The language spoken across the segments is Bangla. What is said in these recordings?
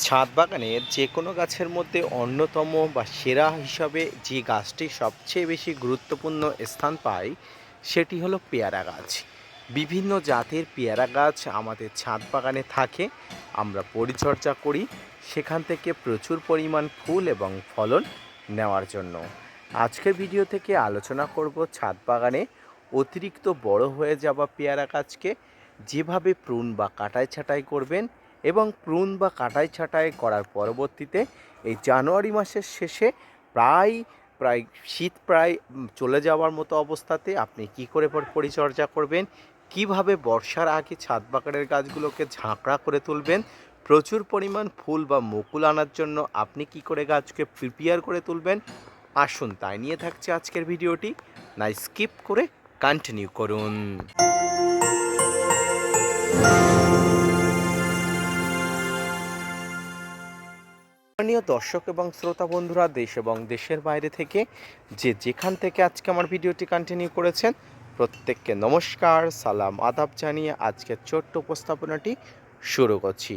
ছাদ বাগানের যে কোনো গাছের মধ্যে অন্যতম বা সেরা হিসাবে যে গাছটি সবচেয়ে বেশি গুরুত্বপূর্ণ স্থান পায় সেটি হলো পেয়ারা গাছ। বিভিন্ন জাতের পেয়ারা গাছ আমাদের ছাদ বাগানে থাকে, আমরা পরিচর্যা করি সেখান থেকে প্রচুর পরিমাণ ফুল এবং ফলন নেওয়ার জন্য। আজকের ভিডিও থেকে আলোচনা করব ছাদ বাগানে অতিরিক্ত বড় হয়ে যাওয়া পেয়ারা গাছকে যেভাবে প্রুন বা কাটাই ছাঁটাই করবেন এবং প্রুন বা কাটাই ছাঁটাই করার পরবর্তীতে এই জানুয়ারি মাসের শেষে প্রায় প্রায় শীত প্রায় চলে যাওয়ার মতো অবস্থাতে আপনি কি করে পরিচর্যা করবেন, কিভাবে বর্ষার আগে ছাদ বাগানের গাছগুলোকে ঝাঁকড়া করে তুলবেন, প্রচুর পরিমাণ ফুল বা মুকুল আনার জন্য আপনি কি করে গাছকে প্রিপেয়ার করে তুলবেন, আসুন তাই নিয়ে থাকছে আজকের ভিডিওটি। না স্কিপ করে কন্টিনিউ করুন। সম্মানীয় দর্শক এবং শ্রোতা বন্ধুরা, দেশ এবং দেশের বাইরে থেকে যেখান থেকে আজকে আমার ভিডিওটি কন্টিনিউ করেছেন, প্রত্যেককে নমস্কার, সালাম, আদাব জানিয়ে আজকের ছোট্ট উপস্থাপনাটি শুরু করছি।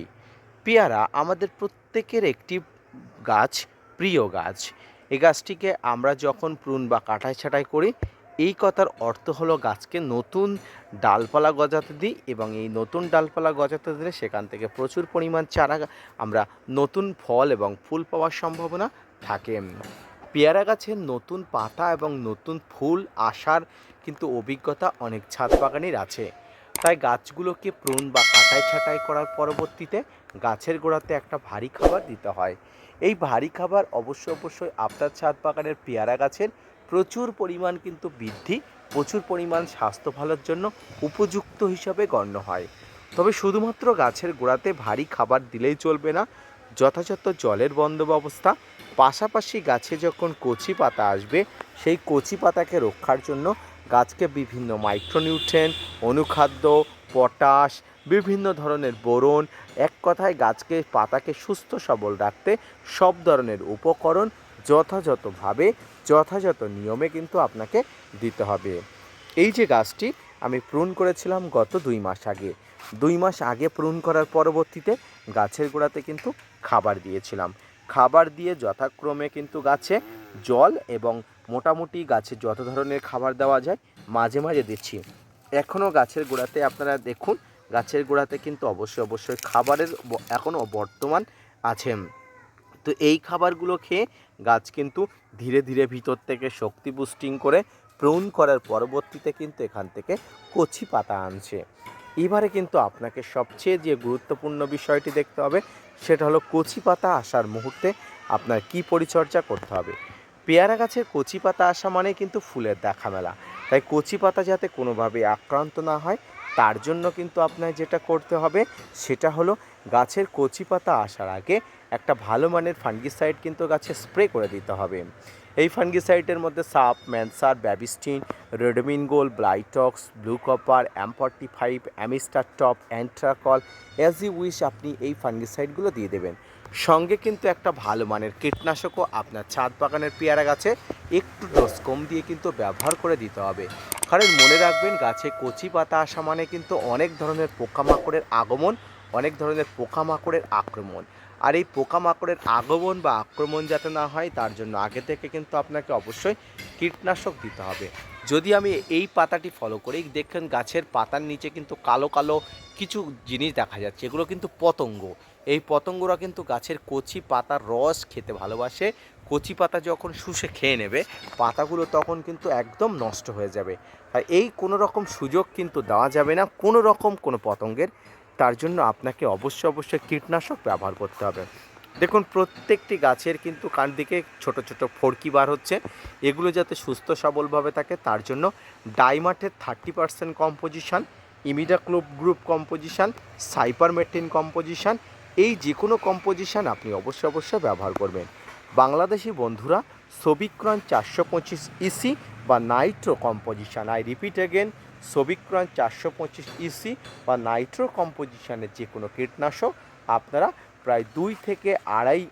পেয়ারা আমাদের প্রত্যেকের একটি গাছ, প্রিয় গাছ। এই গাছটিকে আমরা যখন প্রুন বা কাটাই ছাঁটাই করি, এই কথার অর্থ হলো গাছকে নতুন ডালপালা গজাতে দিই এবং এই নতুন ডালপালা গজাতে দিলে সেখান থেকে প্রচুর পরিমাণ চারা আমরা নতুন ফল এবং ফুল পাওয়ার সম্ভাবনা থাকে। পেয়ারা গাছের নতুন পাতা এবং নতুন ফুল আসার কিন্তু অভিজ্ঞতা অনেক ছাদ বাগানের আছে। তাই গাছগুলোকে প্রুন বা কাটাই ছাঁটাই করার পরবর্তীতে গাছের গোড়াতে একটা ভারী খাবার দিতে হয়। এই ভারী খাবার অবশ্যই আপনার ছাদ বাগানের পেয়ারা গাছের প্রচুর পরিমাণ কিন্তু বৃদ্ধি, প্রচুর পরিমাণ স্বাস্থ্য ভালোর জন্য উপযুক্ত হিসাবে গণ্য হয়। তবে শুধুমাত্র গাছের গোড়াতে ভারী খাবার দিলেই চলবে না, যথাযথ জলের বন্দোবস্তা, পাশাপাশি গাছে যখন কচি পাতা আসবে সেই কচি পাতাকে রক্ষার জন্য গাছকে বিভিন্ন মাইক্রোনিউট্রিয়েন্ট, অনুখাদ্য, পটাশ, বিভিন্ন ধরনের বোরন, এক কথায় গাছকে পাতাকে সুস্থ সবল রাখতে সব ধরনের উপকরণ যথাযথভাবে যথাযথ নিয়মে কিন্তু আপনাকে দিতে হবে। এই যে গাছটি আমি প্রুন করেছিলাম গত 2 মাস আগে, 2 মাস আগে প্রুন করার পরবর্তীতে গাছের গোড়াতে কিন্তু খাবার দিয়েছিলাম। খাবার দিয়ে যথাক্রমে কিন্তু গাছে জল এবং মোটামুটি গাছে যত ধরনের খাবার দেওয়া যায় মাঝে মাঝে দিচ্ছি। এখনও গাছের গোড়াতে আপনারা দেখুন, গাছের গোড়াতে কিন্তু অবশ্যই খাবারের এখনও বর্তমান আছে। তো এই খাবারগুলো খেয়ে গাছ কিন্তু ধীরে ধীরে ভিতর থেকে শক্তি বুস্টিং করে প্রুন করার পরবর্তীতে কিন্তু এখান থেকে কচি পাতা আনছে। এবারে কিন্তু আপনাকে সবচেয়ে যে গুরুত্বপূর্ণ বিষয়টি দেখতে হবে সেটা হলো কচি পাতা আসার মুহূর্তে আপনার কি পরিচর্যা করতে হবে। পেয়ারা গাছের কচি পাতা আসা মানে কিন্তু ফুলের দেখা মেলা। তাই কচি পাতা যাতে কোনোভাবে আক্রান্ত না হয় তার জন্য কিন্তু আপনার যেটা করতে হবে সেটা হলো গাছের কচি পাতা আসার আগে একটা ভালো মানের ফাঙ্গিসাইড কিন্তু গাছে স্প্রে করে দিতে হবে। এই ফাঙ্গিসাইডের মধ্যে সাপ, ম্যানসার, Bavistin, Ridomil Gold, Blitox, Blue Copper, M45, Amistar Top, Antracol, as you wish আপনি এই ফাঙ্গিসাইডগুলো দিয়ে দেবেন। সঙ্গে কিন্তু একটা ভালো মানের কীটনাশকও আপনার ছাদ বাগানের পেয়ারা গাছে একটু ডোজ কম দিয়ে কিন্তু ব্যবহার করে দিতে হবে। কারণ মনে রাখবেন, গাছে কচি পাতা আসা মানে কিন্তু অনেক ধরনের পোকামাকড়ের আগমন, অনেক ধরনের পোকামাকড়ের আক্রমণ। আর এই পোকামাকড়ের আগমন বা আক্রমণ যাতে না হয় তার জন্য আগে থেকে কিন্তু আপনাকে অবশ্যই কীটনাশক দিতে হবে। যদি আমি এই পাতাটি ফলো করি, দেখেন গাছের পাতার নিচে কিন্তু কালো কালো কিছু জিনিস দেখা যাচ্ছে, এগুলো কিন্তু পতঙ্গ। এই পতঙ্গরা কিন্তু গাছের কচি পাতার রস খেতে ভালোবাসে। কচি পাতা যখন শুষে খেয়ে নেবে পাতাগুলো তখন কিন্তু একদম নষ্ট হয়ে যাবে। আর এই কোনো রকম সুযোগ কিন্তু দেওয়া যাবে না কোনো রকম কোনো পতঙ্গের। তার জন্য আপনাকে অবশ্যই কীটনাশক ব্যবহার করতে হবে। দেখুন প্রত্যেকটি গাছের কিন্তু কান দিকে ছোট ছোট ফড়কি বার হচ্ছে, এগুলো যাতে সুস্থ সবলভাবে থাকে তার জন্য ডাইমার্টের 30% composition, imidacloprid composition, cypermethrin composition, এই যে কোনো কম্পোজিশন আপনি অবশ্যই ব্যবহার করবেন। বাংলাদেশি বন্ধুরা সবিক্রন 425 ইসি বা nitro composition, I repeat again, সবিক্রন 425 ইসি বা নাইট্রো কম্পোজিশনের যে কোনো কীটনাশক আপনারা প্রায় 2 থেকে 2.5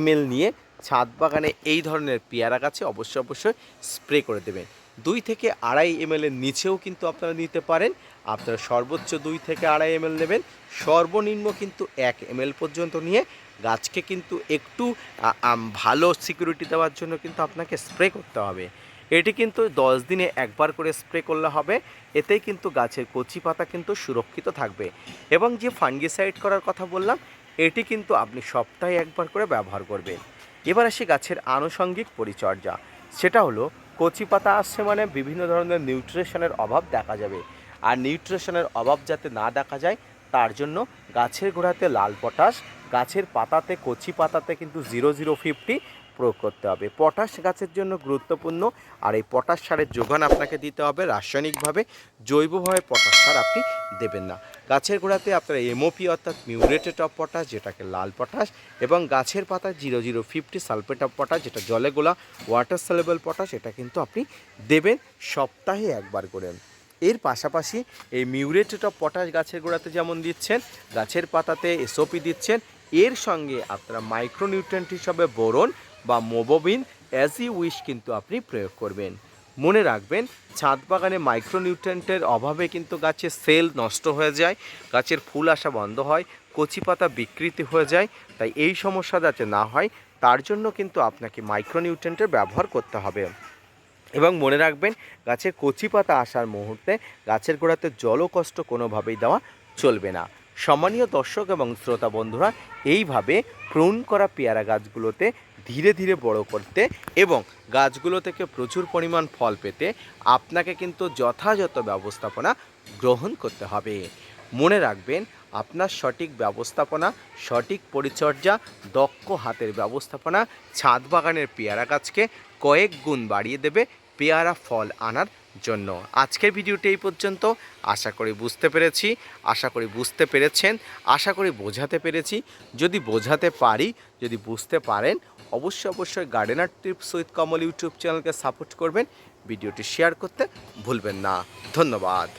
ml নিয়ে ছাদ বাগানে এই ধরনের পেয়ারা গাছে অবশ্যই স্প্রে করে দেবেন। 2 থেকে 2.5 ml এর নিচেও কিন্তু আপনারা নিতে পারেন। আপনারা সর্বোচ্চ 2 থেকে 2.5 ml নেবেন, সর্বনিম্ন কিন্তু 1 ml পর্যন্ত নিয়ে গাছকে কিন্তু একটু ভালো সিকিউরিটি দেওয়ার জন্য কিন্তু আপনাকে স্প্রে করতে হবে। এটি কিন্তু 10 দিনে একবার করে স্প্রে করলে হবে। এতেই কিন্তু গাছের কচি পাতা কিন্তু সুরক্ষিত থাকবে। এবং যে ফাঙ্গিসাইড করার কথা বললাম, এটি কিন্তু আপনি সপ্তাহে একবার করে ব্যবহার করবেন। এবার আসি গাছের আনুষঙ্গিক পরিচর্যা। সেটা হলো, কচি পাতা আসছে মানে বিভিন্ন ধরনের নিউট্রিশনের অভাব দেখা যাবে। আর নিউট্রিশনের অভাব যাতে না দেখা যায় তার জন্য গাছের গোড়াতে লাল পটাশ, গাছের পাতাতে কচি পাতাতে কিন্তু 0050 প্রয়োগ করতে হবে। পটাশ গাছের জন্য গুরুত্বপূর্ণ। আর এই পটাশ সারের যোগান আপনাকে দিতে হবে রাসায়নিকভাবে, জৈবভাবে পটাশ সার আপনি দেবেন না। গাছের গোড়াতে আপনারা এমওপি অর্থাৎ মিউরেটেড অফ পটাশ, যেটাকে লাল পটাশ, এবং গাছের পাতা 0050 সালফেট অফ পটাশ, যেটা জলে গোলা ওয়াটার সলিউবল পটাশ, এটা কিন্তু আপনি দেবেন সপ্তাহে একবার করে। এর পাশাপাশি এই মিউরেটেড অফ পটাশ গাছের গোড়াতে যেমন দিচ্ছেন, গাছের পাতাতে এসওপি দিচ্ছেন, এর সঙ্গে আপনারা মাইক্রোনিউট্রিয়েন্ট হিসাবে বোরন বা মোবোবিন অ্যাজ ইউ উইশ কিন্তু আপনি প্রয়োগ করবেন। মনে রাখবেন, ছাদ বাগানে মাইক্রোনিউট্রিয়েন্টের অভাবে কিন্তু গাছের সেল নষ্ট হয়ে যায়, গাছের ফুল আসা বন্ধ হয়, কচি পাতা বিকৃতি হয়ে যায়। তাই এই সমস্যা যাতে না হয় তার জন্য কিন্তু আপনাকে মাইক্রোনিউট্রিয়েন্টের ব্যবহার করতে হবে। এবং মনে রাখবেন, গাছের কচি পাতা আসার মুহূর্তে গাছের গোড়াতে জলকষ্ট কোনোভাবেই দেওয়া চলবে না। সম্মানীয় দর্শক এবং শ্রোতা বন্ধুরা, এইভাবে প্রুন করা পেয়ারা গাছগুলোতে ধীরে ধীরে বড় করতে এবং গাছগুলো থেকে প্রচুর পরিমাণ ফল পেতে আপনাকে কিন্তু যথাযথ ব্যবস্থাপনা গ্রহণ করতে হবে। মনে রাখবেন, আপনার সঠিক ব্যবস্থাপনা, সঠিক পরিচর্যা, দক্ষ হাতের ব্যবস্থাপনা ছাদ বাগানের পেয়ারা গাছকে কয়েক গুণ বাড়িয়ে দেবে পেয়ারা ফল আনার জন্য। আজকের ভিডিওটি এই পর্যন্ত। আশা করি বুঝতে পেরেছি, আশা করি বুঝতে পেরেছেন, আশা করি বোঝাতে পেরেছি। যদি বোঝাতে পারি, যদি বুঝতে পারেন, অবশ্যই gardener tips with Kamal YouTube চ্যানেলকে সাপোর্ট করবেন। ভিডিওটি শেয়ার করতে ভুলবেন না। ধন্যবাদ।